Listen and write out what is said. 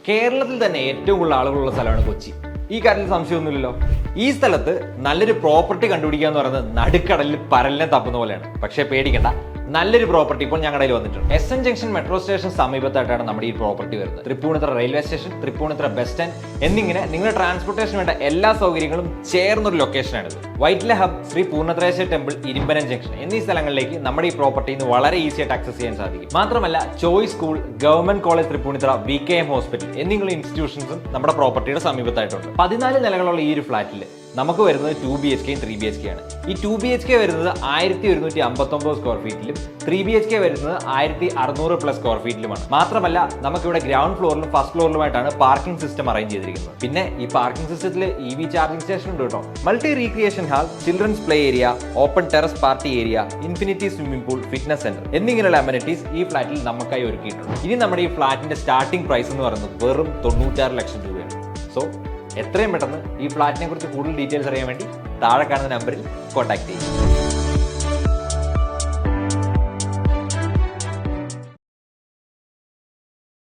കേരളത്തിൽ തന്നെ ഏറ്റവും കൂടുതൽ ആളുകളുള്ള സ്ഥലമാണ് കൊച്ചി. ഈ കാര്യത്തിൽ സംശയമൊന്നുമില്ലല്ലോ. ഈ സ്ഥലത്ത് നല്ലൊരു പ്രോപ്പർട്ടി കണ്ടുപിടിക്കുക എന്ന് പറയുന്നത് നടുക്കടലിൽ പരലിനെ തപ്പുന്ന പോലെയാണ്. പക്ഷേ പേടിക്കണ്ട, നല്ലൊരു പ്രോപ്പർട്ടി ഇപ്പോൾ ഞങ്ങളുടെ കയ്യിൽ വന്നിട്ടുണ്ട്. SN ജംഗ്ഷൻ മെട്രോ സ്റ്റേഷൻ സമീപത്തായിട്ടാണ് നമ്മുടെ ഈ പ്രോപ്പർട്ടി വരുന്നത്. Thrippunithura railway station, Thrippunithura bus stand എന്നിങ്ങനെ നിങ്ങളുടെ ട്രാൻസ്പോർട്ടേഷൻ വേണ്ട എല്ലാ സൗകര്യങ്ങളും ചേർന്നൊരു ലൊക്കേഷനാണിത്. Vyttila hub, Sree Poornathrayeesa temple, Irimpanam junction എന്നീ സ്ഥലങ്ങളിലേക്ക് നമ്മുടെ ഈ പ്രോപ്പർട്ടിയിൽ നിന്ന് വളരെ ഈസി ആയിട്ട് ആക്സസ് ചെയ്യാൻ സാധിക്കും. മാത്രമല്ല choice school, government college Thrippunithura, VKM hospital എന്നിങ്ങനെ ഇൻസ്റ്റിറ്റ്യൂഷൻസും നമ്മുടെ പ്രോപ്പർട്ടിയുടെ സമീപത്തായിട്ടുണ്ട്. 14 നിലകളുള്ള ഈ ഒരു ഫ്ലാറ്റിൽ നമുക്ക് വരുന്നത് 2 BHK 3 BHK ആണ്. ഈ 2 BHK വരുന്നത് 1159 സ്ക്വയർ ഫീറ്റിലും 3 BHK വരുന്നത് 1600+ സ്ക്വയർ ഫീറ്റിലുമാണ്. മാത്രമല്ല നമുക്കിവിടെ ഗ്രൗണ്ട് ഫ്ലോറിലും ഫസ്റ്റ് ഫ്ലോറിലുമായിട്ടാണ് പാർക്കിംഗ് സിസ്റ്റം അറേഞ്ച് ചെയ്തിരിക്കുന്നത്. പിന്നെ ഈ പാർക്കിംഗ് സിസ്റ്റത്തിൽ EV ചാർജിംഗ് സ്റ്റേഷൻ ഉണ്ട് കേട്ടോ. Multi recreation hall, children's play area, open terrace party area, infinity swimming pool, fitness centre എന്നിങ്ങനെയുള്ള അമനിറ്റീസ് ഈ ഫ്ലാറ്റിൽ നമുക്കായി ഒരുക്കിയിട്ടുണ്ട്. ഇനി നമ്മുടെ ഈ ഫ്ലാറ്റിന്റെ സ്റ്റാർട്ടിംഗ് പ്രൈസ് എന്ന് പറയുന്നത് വെറും 96 ലക്ഷം രൂപയാണ്. സോ എത്രയും പെട്ടെന്ന് ഈ ഫ്ലാറ്റിനെ കുറിച്ച് കൂടുതൽ ഡീറ്റെയിൽസ് അറിയാൻ വേണ്ടി താഴെ കാണുന്ന നമ്പറിൽ കോൺടാക്ട് ചെയ്യും.